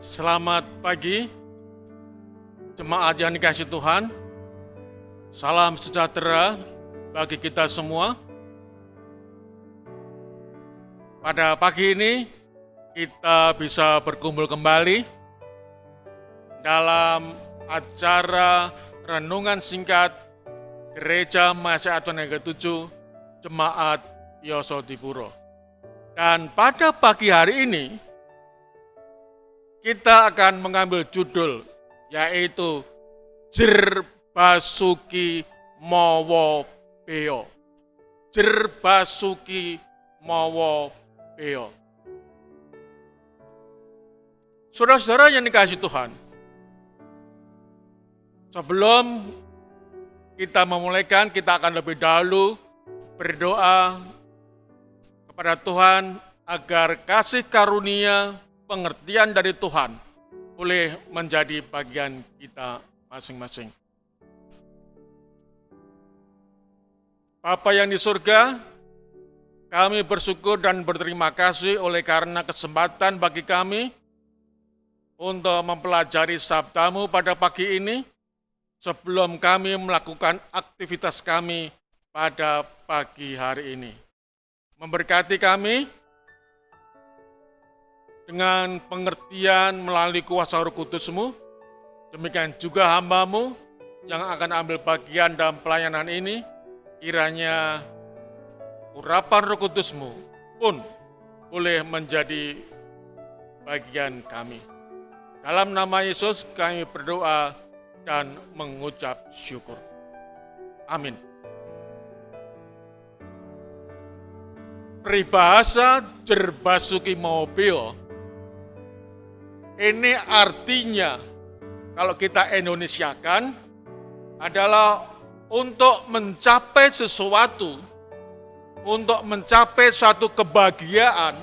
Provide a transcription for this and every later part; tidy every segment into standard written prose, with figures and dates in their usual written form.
Selamat pagi, jemaat yang dikasihi Tuhan. Salam sejahtera bagi kita semua. Pada pagi ini, kita bisa berkumpul kembali dalam acara renungan singkat Gereja Mahasiswa Tuhan yang ke-7 Jemaat Yosodipuro. Dan pada pagi hari ini, kita akan mengambil judul yaitu Jer Basuki Mawa Beo. Jer Basuki Mawa Beo. Saudara-saudara yang dikasihi Tuhan, sebelum kita memulaikan, kita akan lebih dahulu berdoa kepada Tuhan agar kasih karunia pengertian dari Tuhan boleh menjadi bagian kita masing-masing. Bapa yang di surga, kami bersyukur dan berterima kasih oleh karena kesempatan bagi kami untuk mempelajari sabda-Mu pada pagi ini sebelum kami melakukan aktivitas kami pada pagi hari ini. Memberkati kami dengan pengertian melalui kuasa Roh Kudus-Mu, demikian juga hamba-Mu yang akan ambil bagian dalam pelayanan ini, kiranya urapan Roh Kudus-Mu pun boleh menjadi bagian kami. Dalam nama Yesus kami berdoa dan mengucap syukur. Amin. Peribahasa Jer Basuki Mawa Beo ini artinya, kalau kita Indonesiakan, adalah untuk mencapai sesuatu, untuk mencapai suatu kebahagiaan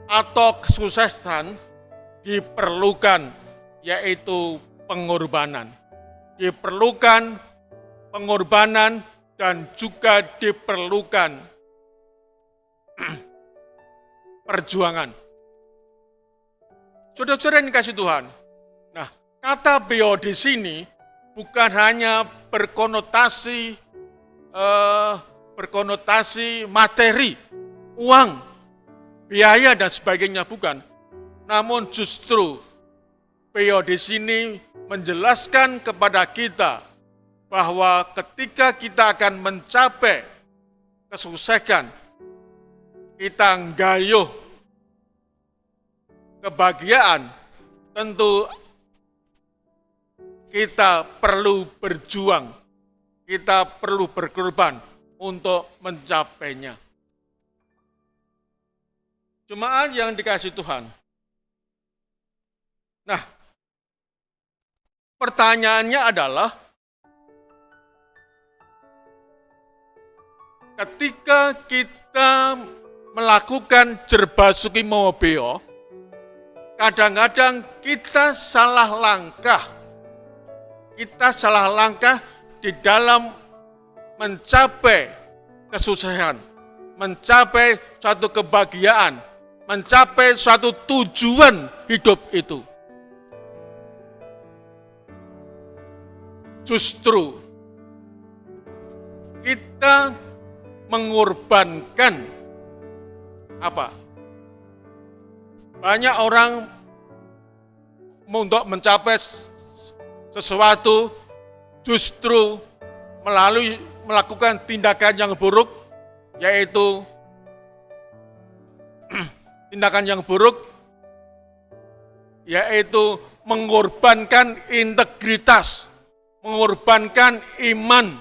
atau kesuksesan diperlukan, yaitu pengorbanan. Diperlukan pengorbanan dan juga diperlukan perjuangan. Saudara-saudara yang dikasihi Tuhan, nah kata beo di sini bukan hanya berkonotasi materi, uang, biaya dan sebagainya, bukan. Namun justru beo di sini menjelaskan kepada kita bahwa ketika kita akan mencapai kesuksesan, kita nggayuh kebahagiaan, tentu kita perlu berjuang, kita perlu berkorban untuk mencapainya. Jemaat yang dikasihi Tuhan. Nah, pertanyaannya adalah, ketika kita melakukan Jer Basuki Mawa Beo, kadang-kadang kita salah langkah. Kita salah langkah di dalam mencapai kesuksesan, mencapai suatu kebahagiaan, mencapai suatu tujuan hidup itu. Justru kita mengorbankan apa? Banyak orang untuk mencapai sesuatu justru melakukan tindakan yang buruk, yaitu mengorbankan integritas, mengorbankan iman,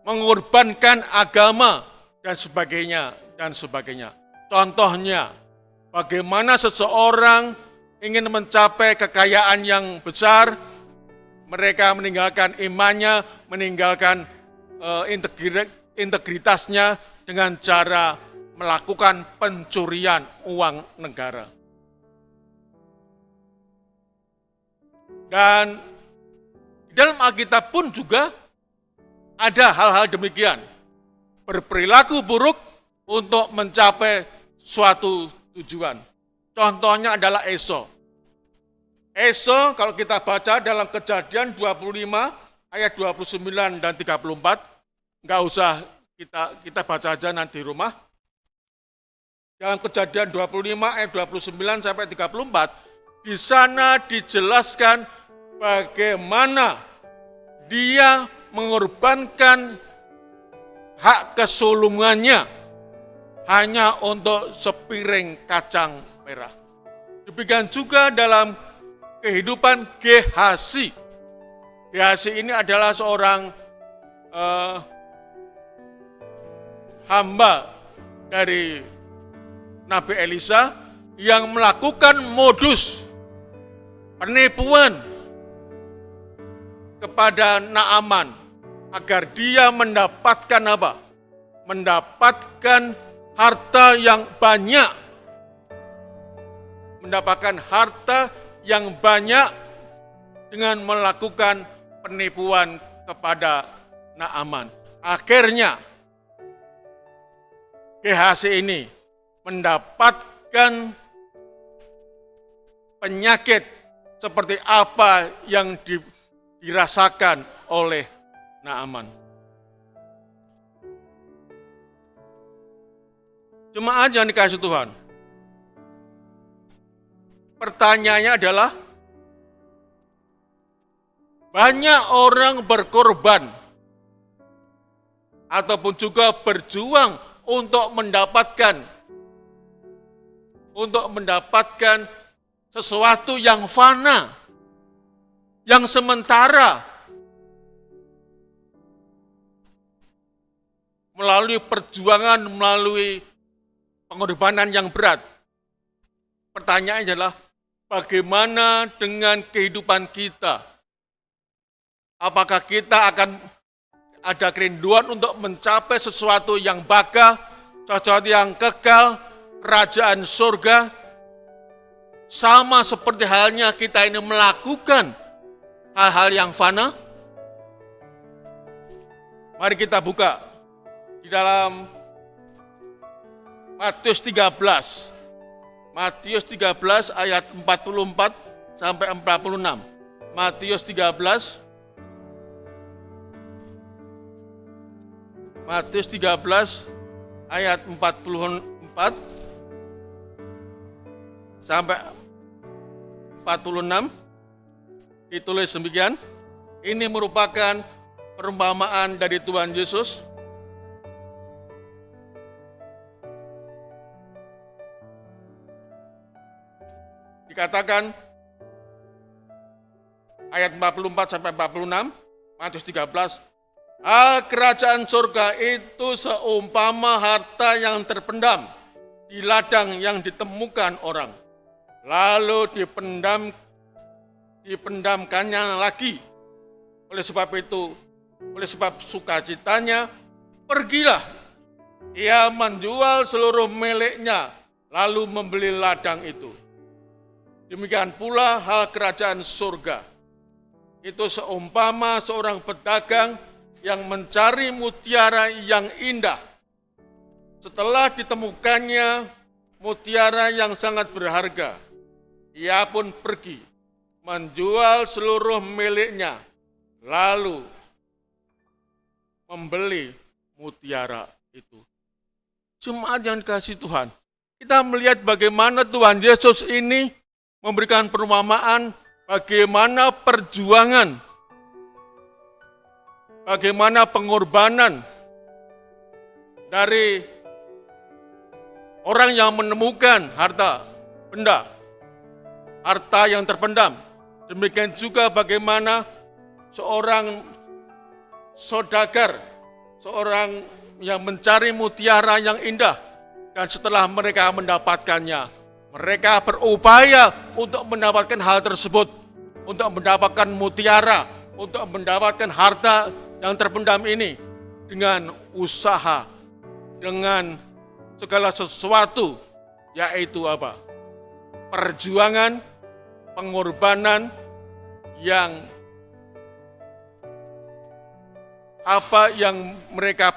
mengorbankan agama dan sebagainya. Contohnya, bagaimana seseorang ingin mencapai kekayaan yang besar, mereka meninggalkan imannya, meninggalkan integritasnya dengan cara melakukan pencurian uang negara. Dan di dalam Alkitab pun juga ada hal-hal demikian. Berperilaku buruk untuk mencapai suatu tujuan. Contohnya adalah Esau. Esau kalau kita baca dalam Kejadian 25 ayat 29 dan 34, enggak usah kita baca aja nanti di rumah. Dalam Kejadian 25 ayat 29 sampai 34, di sana dijelaskan bagaimana dia mengorbankan hak kesulungannya hanya untuk sepiring kacang merah. Demikian juga dalam kehidupan Gehazi. Gehazi ini adalah seorang hamba dari Nabi Elisa yang melakukan modus penipuan kepada Naaman agar dia mendapatkan apa? Mendapatkan harta yang banyak. Mendapatkan harta yang banyak dengan melakukan penipuan kepada Naaman. Akhirnya Gehazi ini mendapatkan penyakit seperti apa yang dirasakan oleh Naaman. Jemaat yang dikasihi Tuhan, pertanyaannya adalah, banyak orang berkorban ataupun juga berjuang untuk mendapatkan sesuatu yang fana, yang sementara, melalui perjuangan, melalui pengorbanan yang berat. Pertanyaannya adalah, bagaimana dengan kehidupan kita? Apakah kita akan ada kerinduan untuk mencapai sesuatu yang bakal, sesuatu yang kekal, kerajaan surga? Sama seperti halnya kita ini melakukan hal-hal yang fana. Mari kita buka di dalam Matius 13. Matius 13 ayat 44 sampai 46. Matius 13 ayat 44 sampai 46 ditulis demikian. Ini merupakan perumpamaan dari Tuhan Yesus. Dikatakan ayat 44 sampai 46, Matius 13, kerajaan surga itu seumpama harta yang terpendam di ladang yang ditemukan orang, lalu dipendamkannya lagi. Oleh sebab sukacitanya, pergilah ia menjual seluruh miliknya, lalu membeli ladang itu. Demikian pula hal kerajaan surga. Itu seumpama seorang pedagang yang mencari mutiara yang indah. Setelah ditemukannya mutiara yang sangat berharga, ia pun pergi menjual seluruh miliknya, lalu membeli mutiara itu. Jemaat yang dikasihi Tuhan, kita melihat bagaimana Tuhan Yesus ini memberikan perumpamaan bagaimana perjuangan, bagaimana pengorbanan dari orang yang menemukan harta benda, harta yang terpendam. Demikian juga bagaimana seorang saudagar, seorang yang mencari mutiara yang indah, dan setelah mereka mendapatkannya, mereka berupaya untuk mendapatkan hal tersebut, untuk mendapatkan mutiara, untuk mendapatkan harta yang terpendam ini dengan usaha, dengan segala sesuatu, yaitu apa? Perjuangan, pengorbanan yang apa yang mereka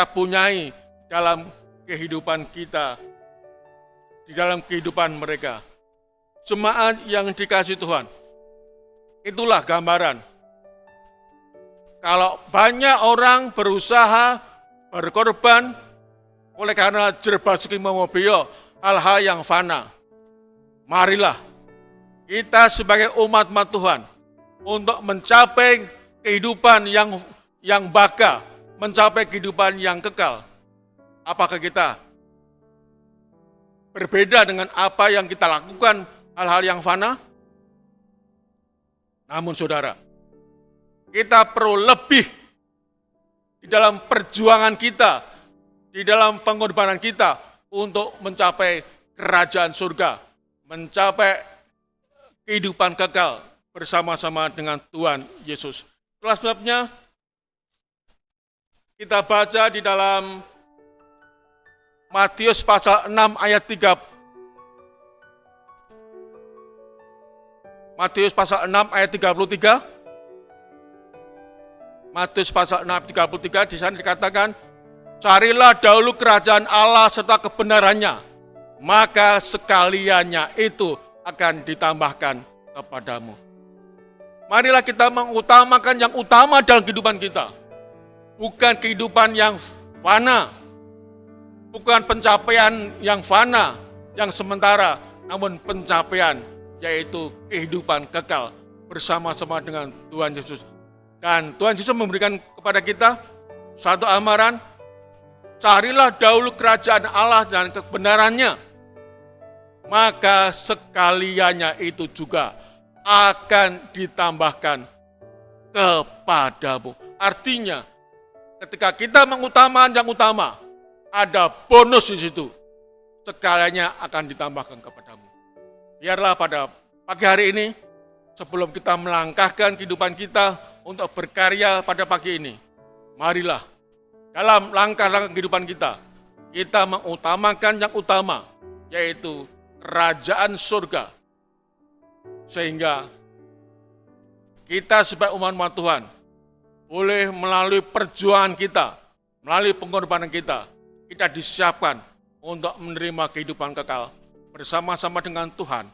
punyai dalam kehidupan kita di dalam kehidupan mereka. Jemaat yang dikasihi Tuhan, itulah gambaran. Kalau banyak orang berusaha berkorban oleh karena jerbasuki momobio, hal-hal yang fana, marilah kita sebagai umat Tuhan untuk mencapai kehidupan yang baka, mencapai kehidupan yang kekal. Apakah kita berbeda dengan apa yang kita lakukan, hal-hal yang fana? Namun saudara, kita perlu lebih di dalam perjuangan kita, di dalam pengorbanan kita untuk mencapai kerajaan surga, mencapai kehidupan kekal bersama-sama dengan Tuhan Yesus. Itulah sebabnya kita baca di dalam Matius pasal 6 ayat 3. Matius pasal 6 ayat 33. Matius pasal 6 ayat 33, di sana dikatakan, carilah dahulu kerajaan Allah serta kebenarannya, maka sekaliannya itu akan ditambahkan kepadamu. Marilah kita mengutamakan yang utama dalam kehidupan kita. Bukan kehidupan yang fana, bukan pencapaian yang fana, yang sementara, namun pencapaian yaitu kehidupan kekal bersama-sama dengan Tuhan Yesus. Dan Tuhan Yesus memberikan kepada kita satu amaran, carilah dahulu kerajaan Allah dan kebenarannya, maka sekaliannya itu juga akan ditambahkan kepadamu. Artinya, ketika kita mengutamakan yang utama, ada bonus di situ. Sekaliannya akan ditambahkan kepadamu. Biarlah pada pagi hari ini, sebelum kita melangkahkan kehidupan kita untuk berkarya pada pagi ini, marilah dalam langkah-langkah kehidupan kita mengutamakan yang utama, yaitu kerajaan surga. Sehingga kita sebagai umat Tuhan boleh melalui perjuangan kita, melalui pengorbanan kita disiapkan untuk menerima kehidupan kekal bersama-sama dengan Tuhan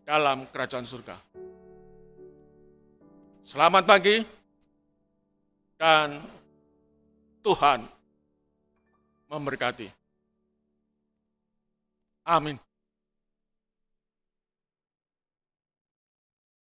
dalam kerajaan surga. Selamat pagi dan Tuhan memberkati. Amin.